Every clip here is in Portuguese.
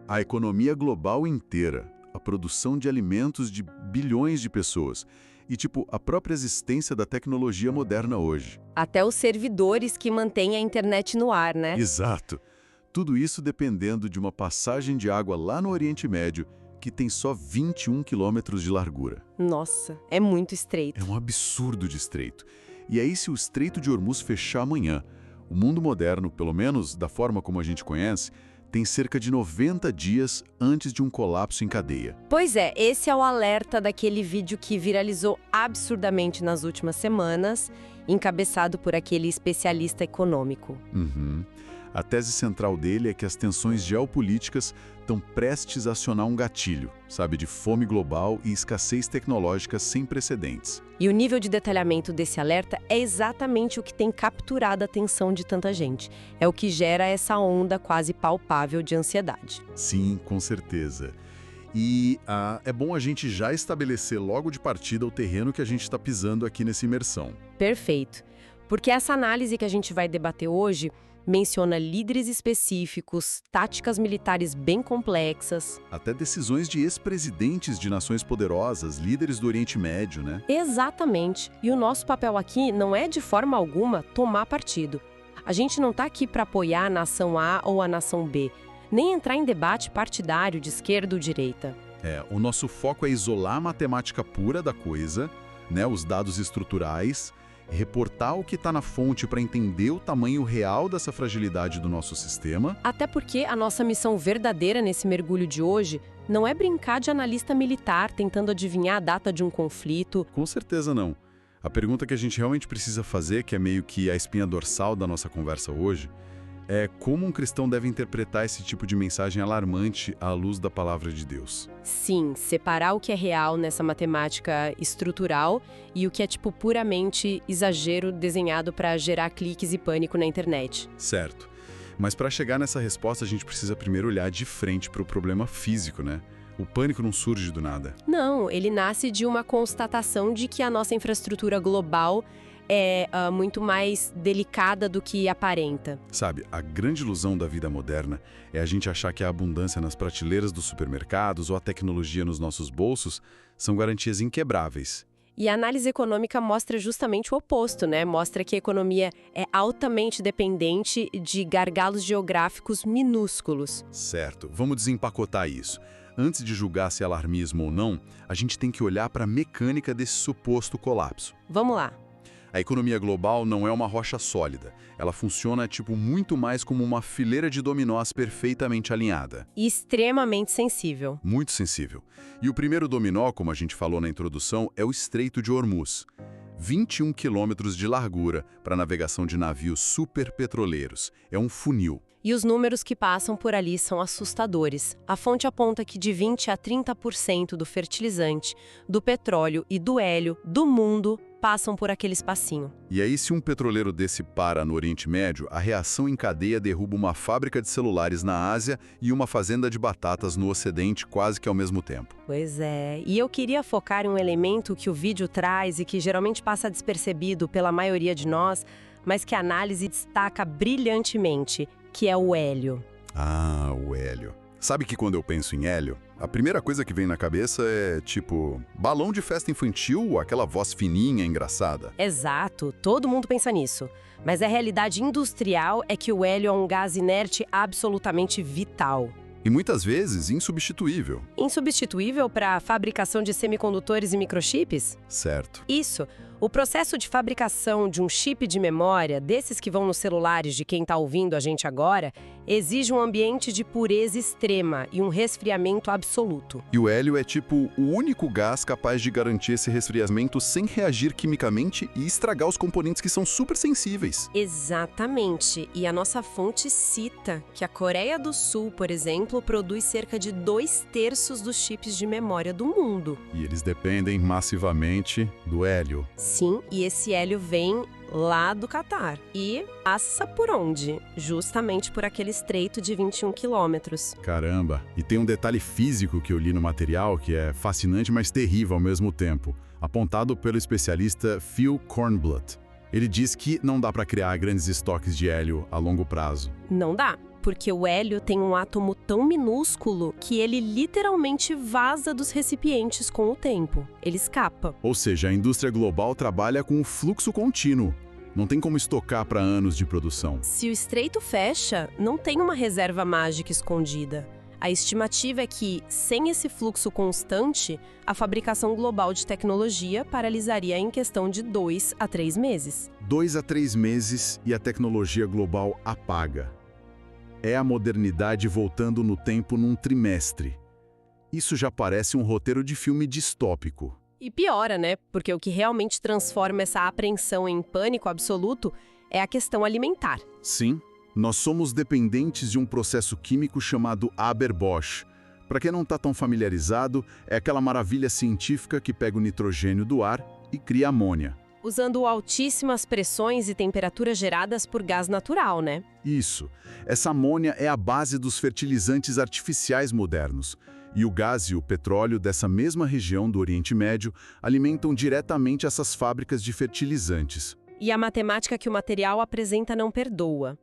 A economia global inteira, a produção de alimentos de bilhões de pessoas e, a própria existência da tecnologia moderna hoje. Até os servidores que mantêm a internet no ar, né? Exato. Tudo isso dependendo de uma passagem de água lá no Oriente Médio que tem só 21 quilômetros de largura. Nossa, é muito estreito. É um absurdo de estreito. E aí, se o Estreito de Hormuz fechar amanhã, o mundo moderno, pelo menos da forma como a gente conhece, tem cerca de 90 dias antes de um colapso em cadeia. Pois é, esse é o alerta daquele vídeo que viralizou absurdamente nas últimas semanas, encabeçado por aquele especialista econômico. A tese central dele é que as tensões geopolíticas estão prestes a acionar um gatilho, de fome global e escassez tecnológica sem precedentes. E o nível de detalhamento desse alerta é exatamente o que tem capturado a atenção de tanta gente. É o que gera essa onda quase palpável de ansiedade. Sim, com certeza. E é bom a gente já estabelecer logo de partida o terreno que a gente está pisando aqui nessa imersão. Perfeito. Porque essa análise que a gente vai debater hoje menciona líderes específicos, táticas militares bem complexas. Até decisões de ex-presidentes de nações poderosas, líderes do Oriente Médio, né? Exatamente. E o nosso papel aqui não é de forma alguma tomar partido. A gente não está aqui para apoiar a nação A ou a nação B, nem entrar em debate partidário de esquerda ou direita. O nosso foco é isolar a matemática pura da coisa, os dados estruturais, reportar o que está na fonte para entender o tamanho real dessa fragilidade do nosso sistema. Até porque a nossa missão verdadeira nesse mergulho de hoje não é brincar de analista militar tentando adivinhar a data de um conflito. Com certeza não. A pergunta que a gente realmente precisa fazer, que é meio que a espinha dorsal da nossa conversa hoje, é como um cristão deve interpretar esse tipo de mensagem alarmante à luz da palavra de Deus. Sim, separar o que é real nessa matemática estrutural e o que é puramente exagero desenhado para gerar cliques e pânico na internet. Certo. Mas para chegar nessa resposta, a gente precisa primeiro olhar de frente para o problema físico, né? O pânico não surge do nada. Não, ele nasce de uma constatação de que a nossa infraestrutura global é muito mais delicada do que aparenta. A grande ilusão da vida moderna é a gente achar que a abundância nas prateleiras dos supermercados ou a tecnologia nos nossos bolsos são garantias inquebráveis. E a análise econômica mostra justamente o oposto, né? Mostra que a economia é altamente dependente de gargalos geográficos minúsculos. Certo, vamos desempacotar isso. Antes de julgar se é alarmismo ou não, a gente tem que olhar para a mecânica desse suposto colapso. Vamos lá. A economia global não é uma rocha sólida. Ela funciona, muito mais como uma fileira de dominós perfeitamente alinhada. E extremamente sensível. Muito sensível. E o primeiro dominó, como a gente falou na introdução, é o Estreito de Hormuz. 21 quilômetros de largura para navegação de navios superpetroleiros. É um funil. E os números que passam por ali são assustadores. A fonte aponta que de 20% a 30% do fertilizante, do petróleo e do hélio do mundo passam por aquele espacinho. E aí, se um petroleiro desse para no Oriente Médio, a reação em cadeia derruba uma fábrica de celulares na Ásia e uma fazenda de batatas no Ocidente quase que ao mesmo tempo. Pois é. E eu queria focar em um elemento que o vídeo traz e que geralmente passa despercebido pela maioria de nós, mas que a análise destaca brilhantemente, que é o hélio. Ah, o hélio. Sabe que quando eu penso em hélio, a primeira coisa que vem na cabeça é, balão de festa infantil, aquela voz fininha, engraçada. Exato, todo mundo pensa nisso. Mas a realidade industrial é que o hélio é um gás inerte absolutamente vital. E muitas vezes insubstituível. Insubstituível para a fabricação de semicondutores e microchips? Certo. Isso. O processo de fabricação de um chip de memória, desses que vão nos celulares de quem está ouvindo a gente agora, exige um ambiente de pureza extrema e um resfriamento absoluto. E o hélio é o único gás capaz de garantir esse resfriamento sem reagir quimicamente e estragar os componentes que são super sensíveis. Exatamente. E a nossa fonte cita que a Coreia do Sul, por exemplo, produz cerca de 2/3 dos chips de memória do mundo. E eles dependem massivamente do hélio. Sim, e esse hélio vem lá do Catar. E passa por onde? Justamente por aquele estreito de 21 quilômetros. Caramba! E tem um detalhe físico que eu li no material que é fascinante, mas terrível ao mesmo tempo, apontado pelo especialista Phil Kornbluth. Ele diz que não dá para criar grandes estoques de hélio a longo prazo. Não dá. porque o hélio tem um átomo tão minúsculo que ele literalmente vaza dos recipientes com o tempo. Ele escapa. Ou seja, a indústria global trabalha com um fluxo contínuo. Não tem como estocar para anos de produção. Se o estreito fecha, não tem uma reserva mágica escondida. A estimativa é que, sem esse fluxo constante, a fabricação global de tecnologia paralisaria em questão de 2 a 3 meses. 2 a 3 meses e a tecnologia global apaga. É a modernidade voltando no tempo num trimestre. Isso já parece um roteiro de filme distópico. E piora, né? Porque o que realmente transforma essa apreensão em pânico absoluto é a questão alimentar. Sim. Nós somos dependentes de um processo químico chamado Haber-Bosch. Para quem não está tão familiarizado, é aquela maravilha científica que pega o nitrogênio do ar e cria amônia. Usando altíssimas pressões e temperaturas geradas por gás natural, né? Isso. Essa amônia é a base dos fertilizantes artificiais modernos. E o gás e o petróleo dessa mesma região do Oriente Médio alimentam diretamente essas fábricas de fertilizantes. E a matemática que o material apresenta não perdoa.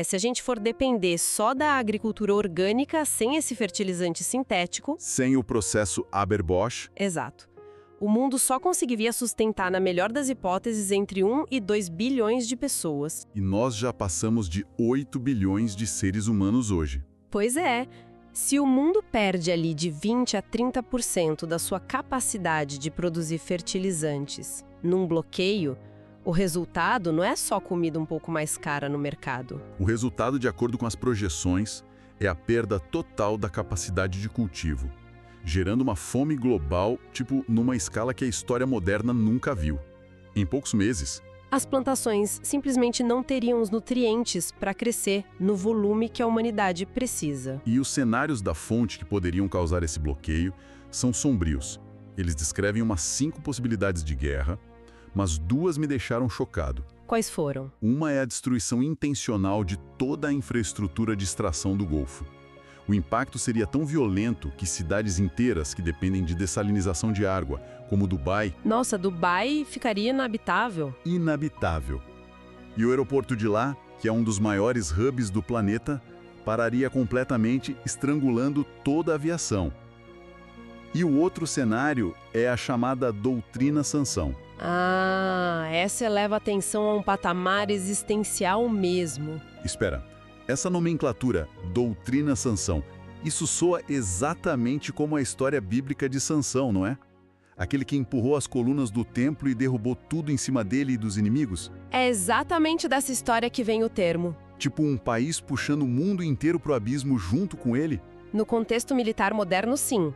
Se a gente for depender só da agricultura orgânica sem esse fertilizante sintético... Sem o processo Haber-Bosch... Exato. O mundo só conseguiria sustentar, na melhor das hipóteses, entre 1 e 2 bilhões de pessoas. E nós já passamos de 8 bilhões de seres humanos hoje. Pois é. Se o mundo perde ali de 20 a 30% da sua capacidade de produzir fertilizantes num bloqueio... O resultado não é só comida um pouco mais cara no mercado. O resultado, de acordo com as projeções, é a perda total da capacidade de cultivo, gerando uma fome global, numa escala que a história moderna nunca viu. Em poucos meses, as plantações simplesmente não teriam os nutrientes para crescer no volume que a humanidade precisa. E os cenários da fonte que poderiam causar esse bloqueio são sombrios. Eles descrevem umas 5 possibilidades de guerra, mas 2 me deixaram chocado. Quais foram? Uma é a destruição intencional de toda a infraestrutura de extração do Golfo. O impacto seria tão violento que cidades inteiras que dependem de dessalinização de água, como Dubai... Nossa, Dubai ficaria inabitável. Inabitável. E o aeroporto de lá, que é um dos maiores hubs do planeta, pararia completamente, estrangulando toda a aviação. E o outro cenário é a chamada doutrina Sansão. Essa eleva a atenção a um patamar existencial mesmo. Espera, essa nomenclatura, doutrina Sansão, isso soa exatamente como a história bíblica de Sansão, não é? Aquele que empurrou as colunas do templo e derrubou tudo em cima dele e dos inimigos? É exatamente dessa história que vem o termo. Tipo um país puxando o mundo inteiro pro abismo junto com ele? No contexto militar moderno, sim.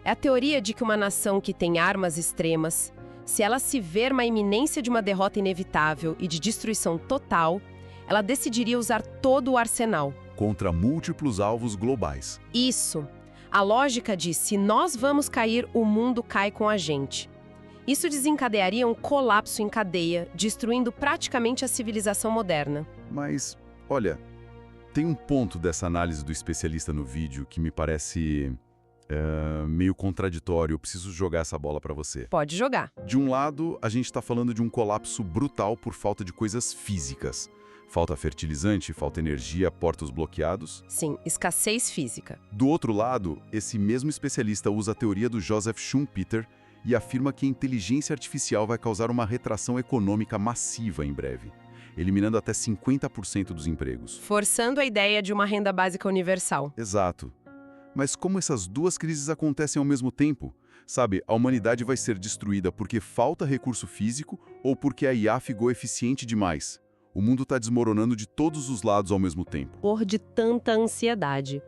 É a teoria de que uma nação que tem armas extremas, se ela se ver na iminência de uma derrota inevitável e de destruição total, ela decidiria usar todo o arsenal. Contra múltiplos alvos globais. Isso. A lógica diz: se nós vamos cair, o mundo cai com a gente. Isso desencadearia um colapso em cadeia, destruindo praticamente a civilização moderna. Mas, olha, tem um ponto dessa análise do especialista no vídeo que me parece... meio contraditório. Eu preciso jogar essa bola para você. Pode jogar. De um lado, a gente está falando de um colapso brutal por falta de coisas físicas. Falta fertilizante, falta energia, portos bloqueados. Sim, escassez física. Do outro lado, esse mesmo especialista usa a teoria do Joseph Schumpeter e afirma que a inteligência artificial vai causar uma retração econômica massiva em breve, eliminando até 50% dos empregos. Forçando a ideia de uma renda básica universal. Exato. Mas como essas 2 crises acontecem ao mesmo tempo? Sabe, a humanidade vai ser destruída porque falta recurso físico ou porque a IA ficou eficiente demais? O mundo está desmoronando de todos os lados ao mesmo tempo. Por de tanta ansiedade.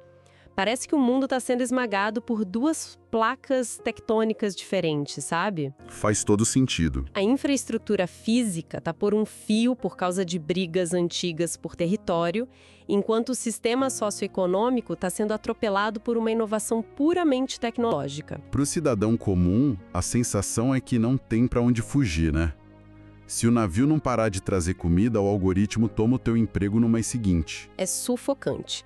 Parece que o mundo está sendo esmagado por 2 placas tectônicas diferentes, sabe? Faz todo sentido. A infraestrutura física está por um fio por causa de brigas antigas por território, enquanto o sistema socioeconômico está sendo atropelado por uma inovação puramente tecnológica. Para o cidadão comum, a sensação é que não tem para onde fugir, né? Se o navio não parar de trazer comida, o algoritmo toma o teu emprego no mês seguinte. É sufocante.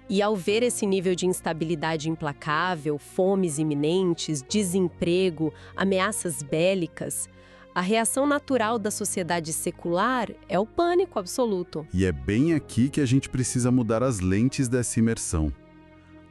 E ao ver esse nível de instabilidade implacável, fomes iminentes, desemprego, ameaças bélicas, A reação natural da sociedade secular é o pânico absoluto. E é bem aqui que a gente precisa mudar as lentes dessa imersão.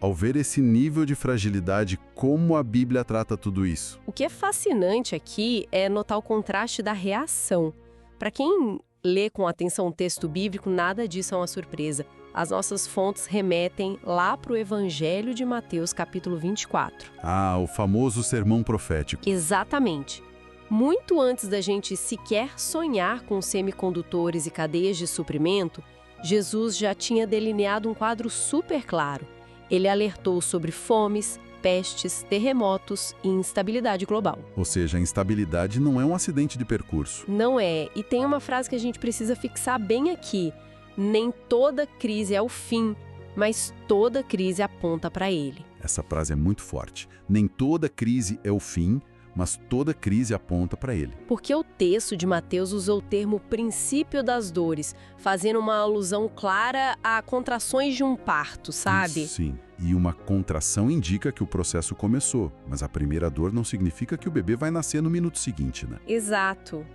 Ao ver esse nível de fragilidade, como a Bíblia trata tudo isso? O que é fascinante aqui é notar o contraste da reação. Para quem lê com atenção o texto bíblico, nada disso é uma surpresa. As nossas fontes remetem lá para o Evangelho de Mateus, capítulo 24. Ah, o famoso sermão profético. Exatamente. Muito antes da gente sequer sonhar com semicondutores e cadeias de suprimento, Jesus já tinha delineado um quadro super claro. Ele alertou sobre fomes, pestes, terremotos e instabilidade global. Ou seja, a instabilidade não é um acidente de percurso. Não é. E tem uma frase que a gente precisa fixar bem aqui. Nem toda crise é o fim, mas toda crise aponta para ele. Essa frase é muito forte. Nem toda crise é o fim, mas toda crise aponta para ele. Porque o texto de Mateus usou o termo princípio das dores, fazendo uma alusão clara a contrações de um parto, sabe? Isso, sim. E uma contração indica que o processo começou, mas a primeira dor não significa que o bebê vai nascer no minuto seguinte, né? Exato.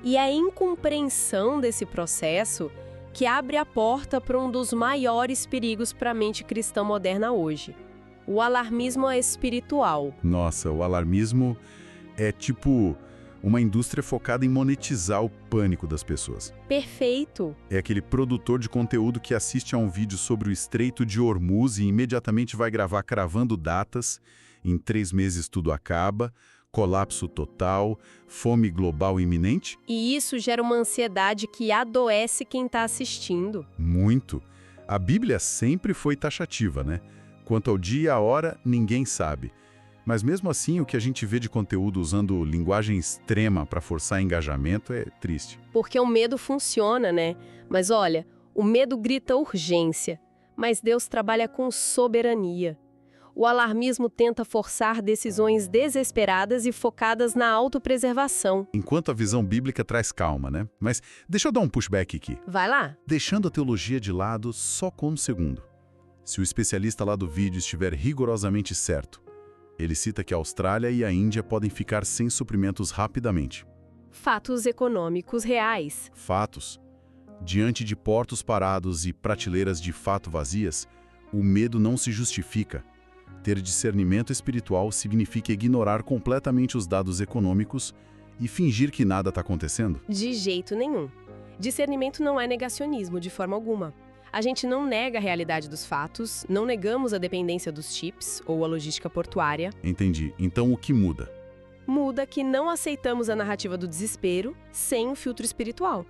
E a incompreensão desse processo que abre a porta para um dos maiores perigos para a mente cristã moderna hoje. O alarmismo espiritual. Nossa, o alarmismo é tipo uma indústria focada em monetizar o pânico das pessoas. Perfeito. É aquele produtor de conteúdo que assiste a um vídeo sobre o Estreito de Hormuz e imediatamente vai gravar cravando datas. Em 3 meses tudo acaba, colapso total, fome global iminente. E isso gera uma ansiedade que adoece quem está assistindo. Muito. A Bíblia sempre foi taxativa, né? Quanto ao dia e a hora, ninguém sabe. Mas mesmo assim, o que a gente vê de conteúdo usando linguagem extrema para forçar engajamento é triste. Porque o medo funciona, né? Mas olha, o medo grita urgência, mas Deus trabalha com soberania. O alarmismo tenta forçar decisões desesperadas e focadas na autopreservação. Enquanto a visão bíblica traz calma, né? Mas deixa eu dar um pushback aqui. Vai lá. Deixando a teologia de lado só com um segundo. Se o especialista lá do vídeo estiver rigorosamente certo, ele cita que a Austrália e a Índia podem ficar sem suprimentos rapidamente. Fatos econômicos reais. Fatos. Diante de portos parados e prateleiras de fato vazias, o medo não se justifica. Ter discernimento espiritual significa ignorar completamente os dados econômicos e fingir que nada está acontecendo? De jeito nenhum. Discernimento não é negacionismo, de forma alguma. A gente não nega a realidade dos fatos, não negamos a dependência dos chips ou a logística portuária. Entendi. Então o que muda? Muda que não aceitamos a narrativa do desespero sem o filtro espiritual.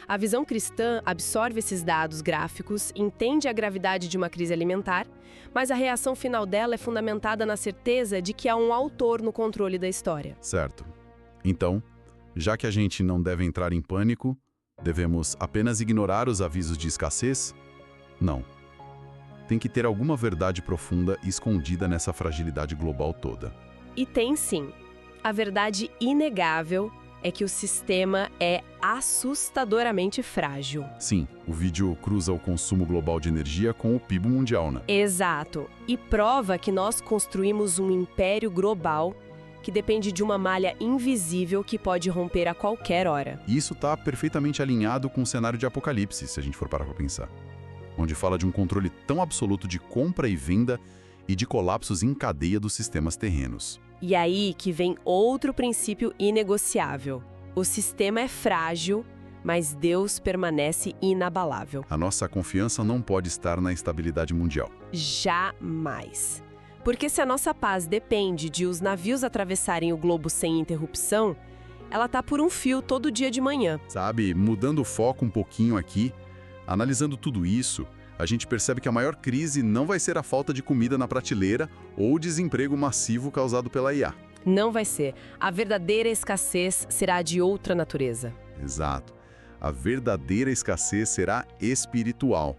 A visão cristã absorve esses dados gráficos, entende a gravidade de uma crise alimentar, mas a reação final dela é fundamentada na certeza de que há um autor no controle da história. Certo. Então, já que a gente não deve entrar em pânico, devemos apenas ignorar os avisos de escassez? Não. Tem que ter alguma verdade profunda escondida nessa fragilidade global toda. E tem sim. A verdade inegável é que o sistema é assustadoramente frágil. Sim, o vídeo cruza o consumo global de energia com o PIB mundial, né? Exato. E prova que nós construímos um império global que depende de uma malha invisível que pode romper a qualquer hora. E isso está perfeitamente alinhado com o cenário de Apocalipse, se a gente for parar para pensar. Onde fala de um controle tão absoluto de compra e venda e de colapsos em cadeia dos sistemas terrenos. E aí que vem outro princípio inegociável. O sistema é frágil, mas Deus permanece inabalável. A nossa confiança não pode estar na estabilidade mundial. Jamais. Porque se a nossa paz depende de os navios atravessarem o globo sem interrupção, ela tá por um fio todo dia de manhã. Sabe, mudando o foco um pouquinho aqui, analisando tudo isso, a gente percebe que a maior crise não vai ser a falta de comida na prateleira ou o desemprego massivo causado pela IA. Não vai ser. A verdadeira escassez será de outra natureza. Exato. A verdadeira escassez será espiritual.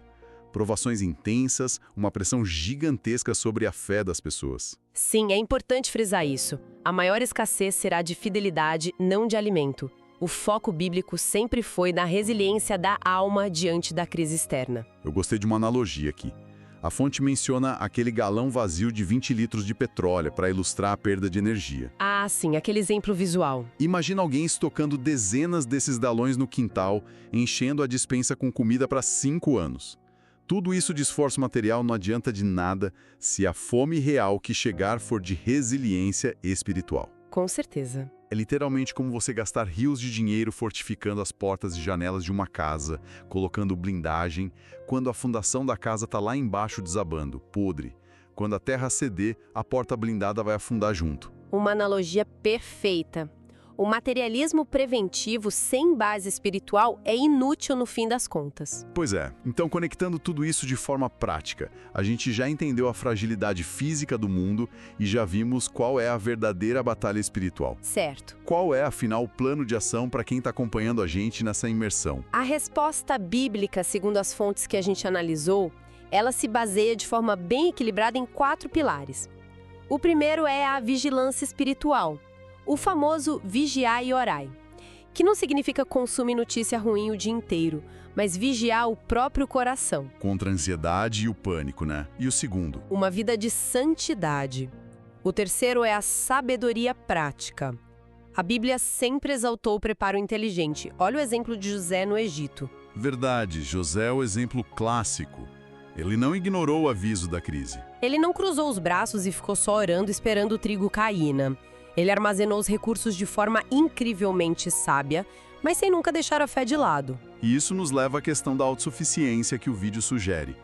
Provações intensas, uma pressão gigantesca sobre a fé das pessoas. Sim, é importante frisar isso. A maior escassez será de fidelidade, não de alimento. O foco bíblico sempre foi na resiliência da alma diante da crise externa. Eu gostei de uma analogia aqui. A fonte menciona aquele galão vazio de 20 litros de petróleo para ilustrar a perda de energia. Ah, sim, aquele exemplo visual. Imagina alguém estocando dezenas desses galões no quintal, enchendo a despensa com comida para 5 anos. Tudo isso de esforço material não adianta de nada se a fome real que chegar for de resiliência espiritual. Com certeza. É literalmente como você gastar rios de dinheiro fortificando as portas e janelas de uma casa, colocando blindagem, quando a fundação da casa está lá embaixo desabando, podre. Quando a terra ceder, a porta blindada vai afundar junto. Uma analogia perfeita. O materialismo preventivo sem base espiritual é inútil no fim das contas. Pois é, então conectando tudo isso de forma prática, a gente já entendeu a fragilidade física do mundo e já vimos qual é a verdadeira batalha espiritual. Certo. Qual é, afinal, o plano de ação para quem está acompanhando a gente nessa imersão? A resposta bíblica, segundo as fontes que a gente analisou, ela se baseia de forma bem equilibrada em 4 pilares. O primeiro é a vigilância espiritual. O famoso vigiar e orai, que não significa consumir notícia ruim o dia inteiro, mas vigiar o próprio coração. Contra a ansiedade e o pânico, né? E o segundo? Uma vida de santidade. O terceiro é a sabedoria prática. A Bíblia sempre exaltou o preparo inteligente. Olha o exemplo de José no Egito. Verdade, José é o exemplo clássico. Ele não ignorou o aviso da crise. Ele não cruzou os braços e ficou só orando esperando o trigo cair, né? Ele armazenou os recursos de forma incrivelmente sábia, mas sem nunca deixar a fé de lado. E isso nos leva à questão da autossuficiência que o vídeo sugere.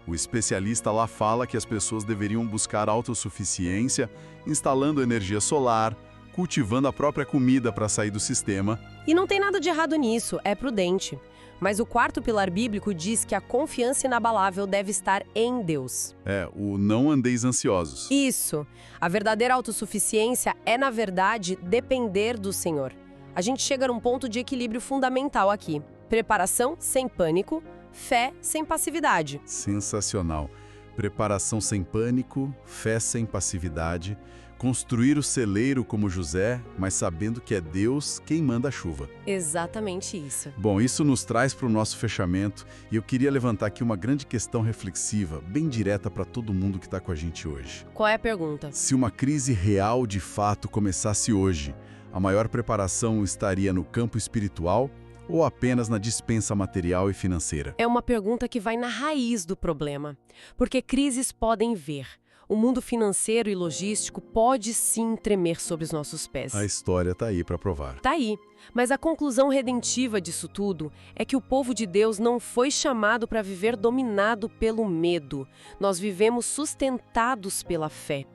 O especialista lá fala que as pessoas deveriam buscar autossuficiência instalando energia solar, cultivando a própria comida para sair do sistema. E não tem nada de errado nisso, é prudente. Mas o quarto pilar bíblico diz que a confiança inabalável deve estar em Deus. O não andeis ansiosos. Isso. A verdadeira autossuficiência é, na verdade, depender do Senhor. A gente chega num ponto de equilíbrio fundamental aqui. Preparação sem pânico, fé sem passividade. Sensacional. Preparação sem pânico, fé sem passividade, construir o celeiro como José, mas sabendo que é Deus quem manda a chuva. Exatamente isso. Bom, isso nos traz para o nosso fechamento e eu queria levantar aqui uma grande questão reflexiva, bem direta para todo mundo que está com a gente hoje. Qual é a pergunta? Se uma crise real de fato começasse hoje, a maior preparação estaria no campo espiritual ou apenas na dispensa material e financeira? É uma pergunta que vai na raiz do problema, porque crises podem vir. O mundo financeiro e logístico pode sim tremer sob os nossos pés. A história está aí para provar. Tá aí. Mas a conclusão redentiva disso tudo é que o povo de Deus não foi chamado para viver dominado pelo medo. Nós vivemos sustentados pela fé.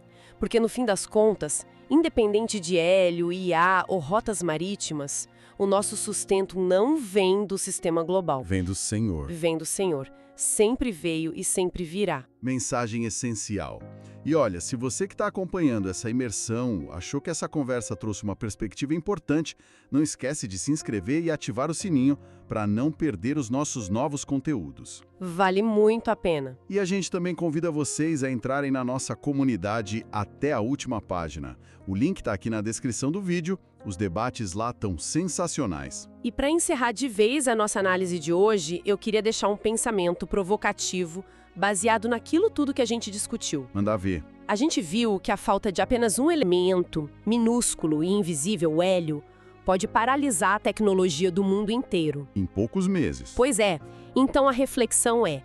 Porque no fim das contas, independente de hélio, IA ou rotas marítimas, o nosso sustento não vem do sistema global. Vem do Senhor. Vem do Senhor. Sempre veio e sempre virá. Mensagem essencial. E olha, se você que está acompanhando essa imersão achou que essa conversa trouxe uma perspectiva importante, não esquece de se inscrever e ativar o sininho para não perder os nossos novos conteúdos. Vale muito a pena. E a gente também convida vocês a entrarem na nossa comunidade Até a Última Página. O link está aqui na descrição do vídeo. Os debates lá estão sensacionais. E para encerrar de vez a nossa análise de hoje, eu queria deixar um pensamento provocativo baseado naquilo tudo que a gente discutiu. Manda ver. A gente viu que a falta de apenas um elemento, minúsculo e invisível, o hélio, pode paralisar a tecnologia do mundo inteiro. Em poucos meses. Pois é. Então a reflexão é: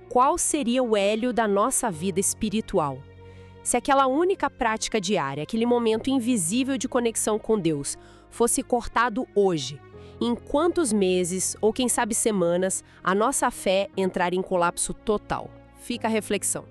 qual seria o hélio da nossa vida espiritual? Se aquela única prática diária, aquele momento invisível de conexão com Deus, fosse cortado hoje, em quantos meses, ou quem sabe semanas, a nossa fé entraria em colapso total? Fica a reflexão.